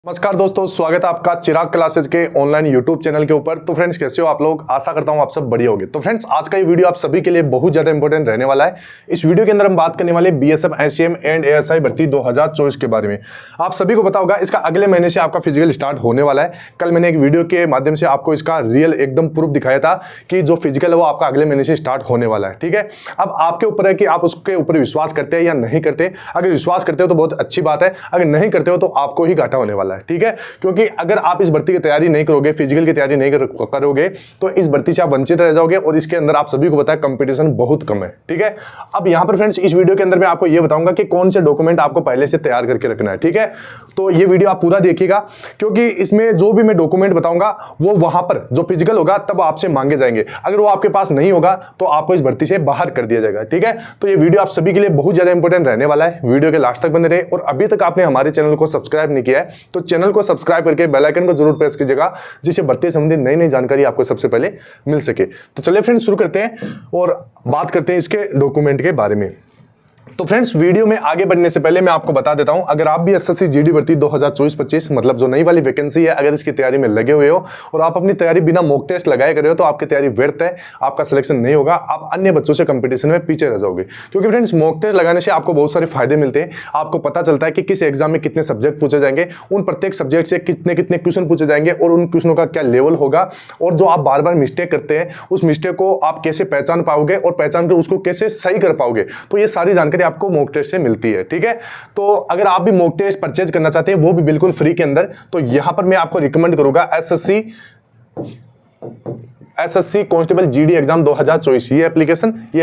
नमस्कार दोस्तों, स्वागत है आपका चिराग क्लासेज के ऑनलाइन यूट्यूब चैनल के ऊपर। तो फ्रेंड्स, कैसे हो आप लोग? आशा करता हूं आप सब बढ़िया होंगे। तो फ्रेंड्स, आज का ये वीडियो आप सभी के लिए बहुत ज्यादा इंपॉर्टेंट रहने वाला है। इस वीडियो के अंदर हम बात करने वाले बीएसएफ एससीएम एंड एएसआई भर्ती 2024 के बारे में। आप सभी को पता होगा, इसका अगले महीने से आपका फिजिकल स्टार्ट होने वाला है। कल मैंने एक वीडियो के माध्यम से आपको इसका रियल एकदम प्रूफ दिखाया था कि जो फिजिकल है वो आपका अगले महीने से स्टार्ट होने वाला है। ठीक है, अब आपके ऊपर है कि आप उसके ऊपर विश्वास करते हैं या नहीं करते। अगर विश्वास करते हो तो बहुत अच्छी बात है, अगर नहीं करते हो तो आपको ही घाटा होने वाला है। ठीक है, क्योंकि अगर आप इस भर्ती की तैयारी नहीं करोगे, फिजिकल की तैयारी नहीं करोगे तो इस भर्ती से आप वंचित रह जाओगे। और इसके अंदर आप सभी को पता है कंपटीशन बहुत कम है। ठीक है, अब यहां पर फ्रेंड्स इस वीडियो के अंदर मैं आपको यह बताऊंगा कि कौन से डॉक्यूमेंट आपको पहले से तैयार करके रखना है। ठीक है, तो ये वीडियो आप पूरा देखिएगा, क्योंकि इसमें जो भी मैं डॉक्यूमेंट बताऊंगा वो वहां पर जो फिजिकल होगा तब आपसे मांगे जाएंगे। अगर वो आपके पास नहीं होगा तो आपको इस भर्ती से बाहर कर दिया जाएगा। ठीक है, तो ये वीडियो आप सभी के लिए बहुत ज्यादा इंपॉर्टेंट रहने वाला है। वीडियो के लास्ट तक बने रहे। और अभी तक आपने हमारे चैनल को सब्सक्राइब नहीं किया है तो चैनल को सब्सक्राइब करके बेल आइकन को जरूर प्रेस कीजिएगा, जिससे भर्ती संबंधित नई नई जानकारी आपको सबसे पहले मिल सके। तो चलिए फ्रेंड्स, शुरू करते हैं और बात करते हैं इसके डॉक्यूमेंट के बारे में। तो फ्रेंड्स, वीडियो में आगे बढ़ने से पहले मैं आपको बता देता हूं, अगर आप भी एसएससी जीडी भर्ती 2024-25 मतलब जो नई वाली वैकेंसी है, अगर इसकी तैयारी में लगे हुए हो और आप अपनी तैयारी बिना मॉक टेस्ट लगाए कर रहे हो तो आपकी तैयारी व्यर्थ है, आपका सिलेक्शन नहीं होगा, आप अन्य बच्चों से कंपटीशन में पीछे रह जाओगे। क्योंकि फ्रेंड्स, मॉक टेस्ट लगाने से आपको बहुत सारे फायदे मिलते हैं। आपको पता चलता है कि किस एग्जाम में कितने सब्जेक्ट पूछे जाएंगे, उन प्रत्येक सब्जेक्ट से कितने कितने क्वेश्चन पूछे जाएंगे और उन क्वेश्चनों का क्या लेवल होगा, और जो आप बार बार मिस्टेक करते हैं उस मिस्टेक को आप कैसे पहचान पाओगे और पहचान कर उसको कैसे सही कर पाओगे। तो ये सारी जानकारी आपको मॉक टेस्ट से मिलती है। ठीक है, तो अगर आप भी मॉक टेस्ट परचेज करना चाहते हैं वो भी बिल्कुल फ्री के अंदर, तो यहां पर मैं आपको रिकमेंड करूंगा एसएससी कांस्टेबल जीडी एग्जाम 2024। ये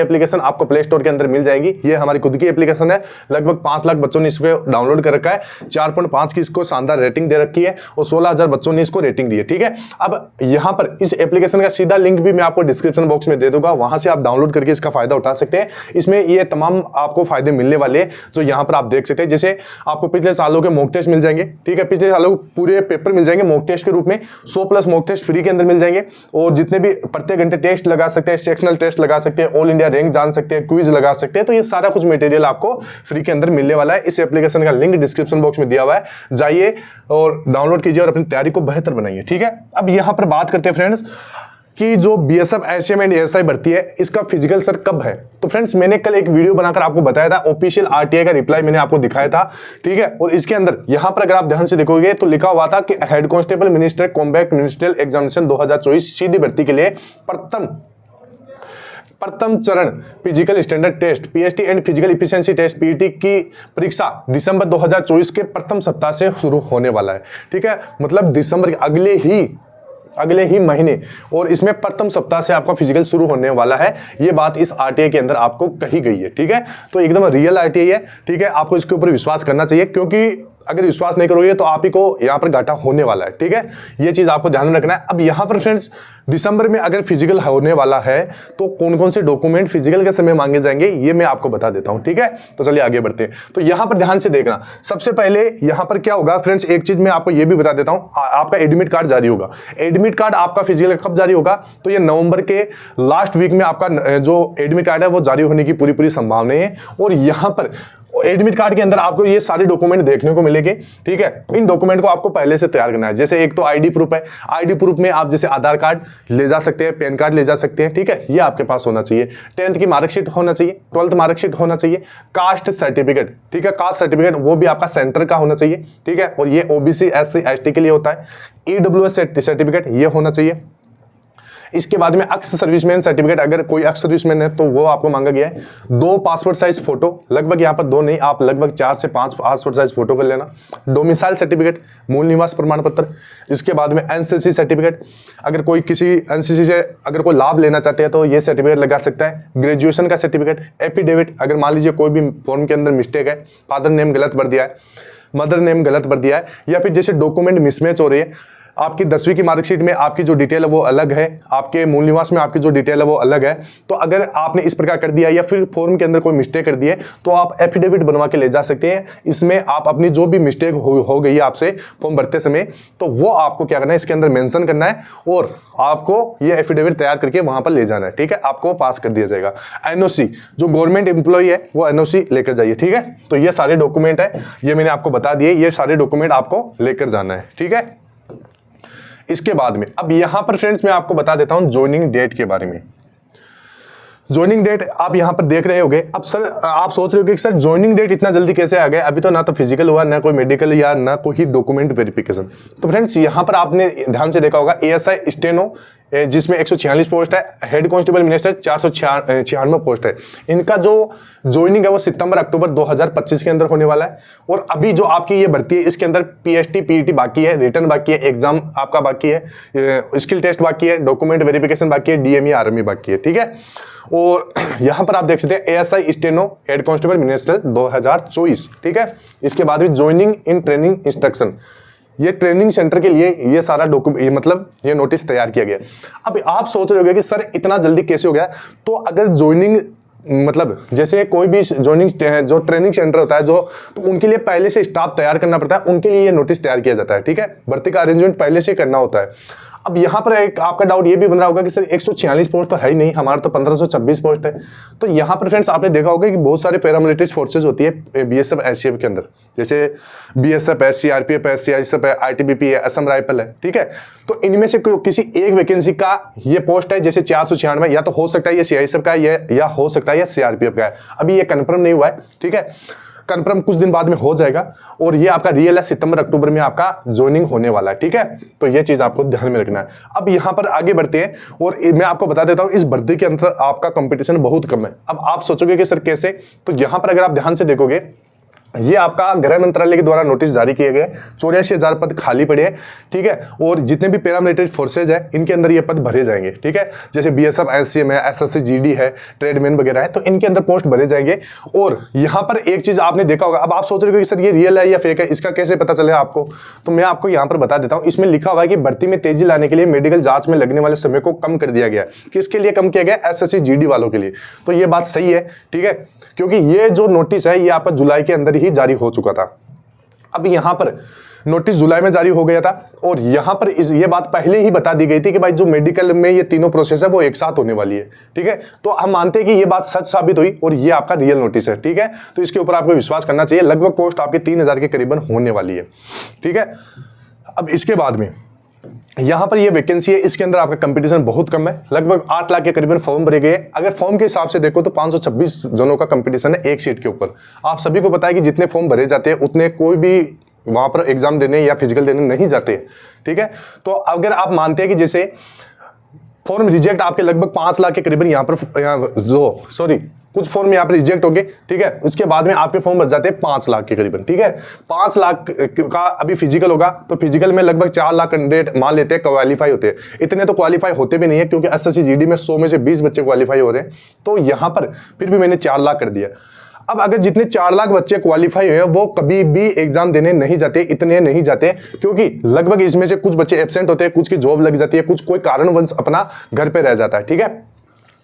एप्लीकेशन आपको प्ले स्टोर के अंदर मिल जाएगी। ये हमारी खुद की एप्लीकेशन है। लगभग 5 लाख बच्चों ने इसको डाउनलोड कर रखा है। 4.5 की इसको शानदार रेटिंग दे रखी है और 16,000 बच्चों ने इसको रेटिंग दी है। ठीक है, अब यहां पर इस एप्लीकेशन का सीधा लिंक भी मैं आपको डिस्क्रिप्शन बॉक्स में दे दूंगा, वहां से आप डाउनलोड करके इसका फायदा उठा सकते हैं। इसमें ये तमाम आपको फायदे मिलने वाले हैं जो यहाँ पर आप देख सकते हैं। जैसे आपको पिछले सालों के मॉक टेस्ट मिल जाएंगे। ठीक है, पिछले सालों के पूरे पेपर मिल जाएंगे मॉक टेस्ट के रूप में। 100+ मॉक टेस्ट फ्री के अंदर मिल जाएंगे और जितने भी प्रत्येक घंटे टेस्ट लगा सकते हैं, सेक्शनल टेस्ट लगा सकते हैं, ऑल इंडिया रैंक जान सकते हैं, क्विज लगा सकते हैं। तो ये सारा कुछ मटेरियल आपको फ्री के अंदर मिलने वाला है। इस एप्लीकेशन का लिंक डिस्क्रिप्शन बॉक्स में दिया हुआ है, जाइए और डाउनलोड कीजिए और अपनी तैयारी को बेहतर बनाइए। ठीक है, अब यहां पर बात करते हैं फ्रेंड्स कि जो बीएसएफ एससीएम एंड एएसआई भर्ती है इसका फिजिकल सर कब है। तो फ्रेंड्स, मैंने कल एक वीडियो बनाकर आपको बताया था, ऑफिशियल आरटीआई का रिप्लाई मैंने आपको दिखाया था। ठीक है, और इसके अंदर यहां पर अगर आप ध्यान से देखोगे तो लिखा हुआ था कि head constable minister combat ministerial examination 2024 सीधी भर्ती के लिए प्रथम चरण physical standard test PST and physical efficiency test PET की परीक्षा दिसंबर 2024 के प्रथम सप्ताह से शुरू होने वाला है। ठीक है, मतलब दिसंबर के अगले ही महीने, और इसमें प्रथम सप्ताह से आपका फिजिकल शुरू होने वाला है। ये बात इस आरटीआई के अंदर आपको कही गई है। ठीक है, तो एकदम रियल आरटीआई है। ठीक है, आपको इसके ऊपर विश्वास करना चाहिए, क्योंकि अगर विश्वास नहीं करोगे तो आप ही को यहाँ पर घाटा होने वाला है। ठीक है, ये चीज आपको ध्यान में रखना है। अब यहाँ पर फ्रेंड्स, दिसंबर में अगर फिजिकल होने वाला है तो कौन कौन से डॉक्यूमेंट फिजिकल के समय मांगे जाएंगे ये मैं आपको बता देता हूं। ठीक है, तो चलिए आगे बढ़ते हैं। तो यहाँ पर ध्यान से देखना, सबसे पहले यहाँ पर क्या होगा फ्रेंड्स, एक चीज मैं आपको ये भी बता देता हूं, आपका एडमिट कार्ड जारी होगा। एडमिट कार्ड आपका फिजिकल कब जारी होगा, तो ये नवंबर के लास्ट वीक में आपका जो एडमिट कार्ड है वो जारी होने की पूरी संभावना है। और यहाँ पर एडमिट कार्ड के अंदर आपको ये सारे डॉक्यूमेंट देखने को मिलेंगे। ठीक है, इन डॉक्यूमेंट को आपको पहले से तैयार करना है। जैसे एक तो आईडी प्रूफ है, आईडी प्रूफ में आप जैसे आधार कार्ड ले जा सकते हैं, पैन कार्ड ले जा सकते हैं। ठीक है, ये आपके पास होना चाहिए। 10th की मार्कशीट होना चाहिए, 12th मार्कशीट होना चाहिए, कास्ट सर्टिफिकेट। ठीक है, कास्ट सर्टिफिकेट वो भी आपका सेंटर का होना चाहिए। ठीक है, और ये ओबीसी एससी एसटी के लिए होता है। ईडब्ल्यूएस सर्टिफिकेट ये होना चाहिए। इसके बाद में अक्स सर्विसमैन सर्टिफिकेट, अगर कोई अक्स सर्विसमैन है तो वो आपको मांगा गया है। 2 पासपोर्ट साइज फोटो, लगभग यहाँ पर 2 नहीं, आप लगभग 4 से 5 पासपोर्ट साइज फोटो कर लेना। डोमिसाइल सर्टिफिकेट, मूल निवास प्रमाण पत्र। इसके बाद में एनसीसी सर्टिफिकेट, अगर कोई किसी एनसीसी से अगर कोई लाभ लेना चाहते हैं तो ये सर्टिफिकेट लगा सकता है। ग्रेजुएशन का सर्टिफिकेट, एफिडेविट, अगर मान लीजिए कोई भी फॉर्म के अंदर मिस्टेक है, फादर नेम गलत भर दिया है, मदर नेम गलत भर दिया है, या फिर जैसे डॉक्यूमेंट मिसमैच हो रही है, आपकी 10वीं की मार्कशीट में आपकी जो डिटेल है वो अलग है, आपके मूल निवास में आपकी जो डिटेल है वो अलग है। तो अगर आपने इस प्रकार कर दिया या फिर फॉर्म के अंदर कोई मिस्टेक कर दी है तो आप एफिडेविट बनवा के ले जा सकते हैं। इसमें आप अपनी जो भी मिस्टेक हो गई है आपसे फॉर्म भरते समय, तो वो आपको क्या करना है, इसके अंदर मेंशन करना है और आपको ये एफिडेविट तैयार करके वहां पर ले जाना है। ठीक है, आपको पास कर दिया जाएगा। एनओसी, जो गवर्नमेंट एम्प्लॉय है वो एनओसी लेकर जाइए। ठीक है, तो ये सारे डॉक्यूमेंट है, ये मैंने आपको बता दिए, ये सारे डॉक्यूमेंट आपको लेकर जाना है। ठीक है, इसके बाद में अब यहां पर फ्रेंड्स मैं आपको बता देता हूं ज्वाइनिंग डेट के बारे में। ज्वाइनिंग डेट आप यहां पर देख रहे होंगे। अब सर आप सोच रहे हो कि सर ज्वाइनिंग डेट इतना जल्दी कैसे आ गया, अभी तो ना तो फिजिकल हुआ, ना कोई मेडिकल या ना कोई डॉक्यूमेंट वेरिफिकेशन। तो फ्रेंड्स यहां पर आपने ध्यान से देखा होगा एएसआई स्टेनो जिसमें 146 पोस्ट है, हेड कांस्टेबल मिनिस्टर 496 पोस्ट है। इनका जो ज्वाइनिंग है वो सितंबर अक्टूबर 2025 के अंदर होने वाला है। और अभी जो आपकी ये भर्ती है इसके अंदर पीएसटी पीईटी बाकी है, रिटर्न बाकी है, एग्जाम आपका बाकी है, स्किल टेस्ट बाकी है, डॉक्यूमेंट वेरिफिकेशन बाकी है, डीएमई आर्मी बाकी है। ठीक है, और यहां पर आप देख सकते हैं ASI steno head constable minister 2024। ठीक है, इसके बाद में ज्वाइनिंग इन ट्रेनिंग इंस्ट्रक्शन, ये ट्रेनिंग सेंटर के लिए ये सारा डॉक्यूमेंट मतलब ये नोटिस तैयार किया गया। अब आप सोच रहे होंगे कि सर इतना जल्दी कैसे हो गया। तो अगर ज्वाइनिंग मतलब जैसे कोई भी ज्वाइनिंग जो ट्रेनिंग सेंटर होता है जो, तो उनके लिए पहले से स्टाफ तैयार करना पड़ता है, उनके लिए ये नोटिस तैयार किया जाता है। ठीक है, भर्ती का अरेंजमेंट पहले से करना होता है। अब यहां पर एक आपका डाउट ये भी बन रहा होगा कि सर 146 पोस्ट तो है ही नहीं, हमारा तो 1526 पोस्ट है। तो यहां पर फ्रेंड्स आपने देखा होगा कि बहुत सारे पैरामिलिट्री फोर्सेज होती है बीएसएफ एससीएफ के अंदर, जैसे बीएसएफ है, सीआरपीएफ है, सीआईएसएफ है, आईटीबीपी है, असम राइफल है। ठीक है, तो इनमें से किसी एक वैकेंसी का ये पोस्ट है, जैसे 496, या तो हो सकता है ये सीआईएसएफ का है या हो सकता है ये सीआरपीएफ का है। अभी ये कंफर्म नहीं हुआ है। ठीक है, कंफर्म कुछ दिन बाद में हो जाएगा और ये आपका रियल है, सितंबर अक्टूबर में आपका ज्वाइनिंग होने वाला है। ठीक है, तो ये चीज आपको ध्यान में रखना है। अब यहां पर आगे बढ़ते हैं और मैं आपको बता देता हूं इस भर्ती के अंदर आपका कंपटीशन बहुत कम है। अब आप सोचोगे कि सर कैसे, तो यहां पर अगर आप ध्यान से देखोगे ये आपका गृह मंत्रालय के द्वारा नोटिस जारी किए गए, 84,000 पद खाली पड़े हैं। ठीक है, और जितने भी पैरामिलिट्री फोर्सेज है इनके अंदर ये पद भरे जाएंगे। ठीक है, जैसे बीएसएफ एससीएम है, एसएससी जीडी है, ट्रेडमैन वगैरह है, तो इनके अंदर पोस्ट भरे जाएंगे। और यहां पर एक चीज आपने देखा होगा, अब आप सोच रहे हो कि सर ये रियल है या फेक है, इसका कैसे पता चले आपको, तो मैं आपको यहां पर बता देता हूं। इसमें लिखा हुआ है कि भर्ती में तेजी लाने के लिए मेडिकल जांच में लगने वाले समय को कम कर दिया गया। किसके लिए कम किया गया? एसएससी जीडी वालों के लिए। तो ये बात सही है। ठीक है, क्योंकि ये जो नोटिस है ये आपका जुलाई के अंदर ही जारी हो चुका था। अब यहां पर नोटिस जुलाई में जारी हो गया था और यहां पर ये बात पहले ही बता दी गई थी कि भाई जो मेडिकल में ये तीनों प्रोसेस है वो एक साथ होने वाली है। ठीक है, तो हम मानते हैं कि ये बात सच साबित हुई और ये आपका रियल नोटिस है। ठीक है, तो इसके ऊपर आपको विश्वास करना चाहिए। लगभग पोस्ट आपकी 3000 के करीबन होने वाली है। ठीक है, अब इसके बाद में यहां पर ये वैकेंसी है, इसके अंदर आपका कंपटीशन बहुत कम है। लगभग 8 लाख के करीबन फॉर्म भरे गए। अगर फॉर्म के हिसाब से देखो तो 526 जनों का कंपटीशन है एक सीट के ऊपर। आप सभी को पता है कि जितने फॉर्म भरे जाते हैं उतने कोई भी वहां पर एग्जाम देने या फिजिकल देने नहीं जाते। ठीक है, तो अगर आप मानते हैं कि जैसे फॉर्म रिजेक्ट आपके लगभग 5 लाख के करीबन यहाँ पर कुछ फॉर्म यहाँ पर रिजेक्ट हो गए। ठीक है, उसके बाद में आपके फॉर्म बच जाते हैं 5 लाख के करीबन। ठीक है, 5 लाख का अभी फिजिकल होगा तो फिजिकल में लगभग 4 लाख कैंडिडेट मान लेते हैं क्वालिफाई होते हैं। इतने तो क्वालिफाई होते भी नहीं है क्योंकि एसएससी जीडी में 100 में से 20 बच्चे क्वालिफाई हो रहे हैं। तो यहाँ पर फिर भी मैंने 4 लाख कर दिया। अब अगर जितने 4 लाख बच्चे क्वालिफाई हुए वो कभी भी एग्जाम देने नहीं जाते, इतने नहीं जाते, क्योंकि लगभग इसमें से कुछ बच्चे एब्सेंट होते हैं, कुछ की जॉब लग जाती है, कुछ कोई कारणवश अपना घर पे रह जाता है। ठीक है,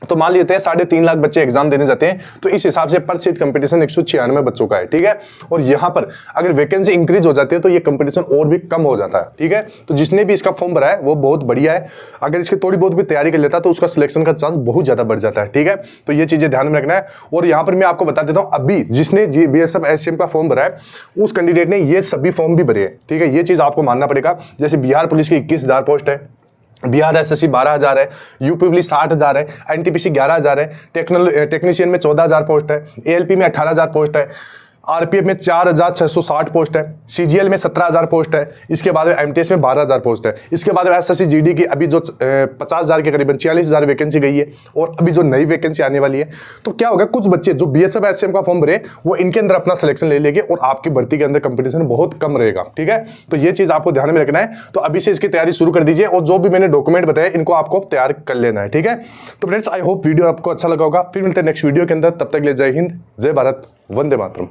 तो मान लेते हैं 3.5 लाख बच्चे एग्जाम देने जाते हैं, तो इस हिसाब से पर सीट कंपटीशन 196 बच्चों का है। ठीक है, और यहां पर अगर वैकेंसी इंक्रीज हो जाती है तो ये कंपटीशन और भी कम हो जाता है। ठीक है, तो जिसने भी इसका फॉर्म भरा है वो बहुत बढ़िया है। अगर इसकी थोड़ी बहुत भी तैयारी कर लेता है तो उसका सिलेक्शन का चांस बहुत ज्यादा बढ़ जाता है। ठीक है, तो ये चीजें ध्यान में रखना है। और यहां पर मैं आपको बता देता हूं, अभी जिसने बीएसएफ एससीएम का फॉर्म भरा है उस कैंडिडेट ने ये सभी फॉर्म भी भरे हैं। ठीक है, ये चीज आपको मानना पड़ेगा। जैसे बिहार पुलिस की 21,000 पोस्ट है, बिहार एसएससी 12,000 है, यूपी पुलिस 60,000 है, एनटीपीसी 11,000 है, टेक्नीशियन में 14,000 पोस्ट है, एएलपी में 18,000 पोस्ट है, आरपीएफ में 4,660 पोस्ट है, सीजीएल में 17,000 पोस्ट है, इसके बाद में एमटीएस में 12,000 पोस्ट है, इसके बाद में एसएससी जीडी की अभी जो 50,000 के करीबन 46,000 वैकेंसी गई है और अभी जो नई वैकेंसी आने वाली है। तो क्या होगा, कुछ बच्चे जो बीएसएफ एससीएम का फॉर्म भरे वो इनके अंदर अपना सिलेक्शन ले लेंगे और आपकी भर्ती के अंदर कंपटीशन बहुत कम रहेगा। ठीक है, तो ये चीज आपको ध्यान में रखना है। तो अभी से इसकी तैयारी शुरू कर दीजिए और जो भी मैंने डॉक्यूमेंट बताया इनको आपको तैयार कर लेना है। ठीक है, तो फ्रेंड्स आई होप वीडियो आपको अच्छा लगा होगा। फिर मिलते हैं नेक्स्ट वीडियो के अंदर, तब तक के लिए जय हिंद, जय भारत, वंदे मातरम।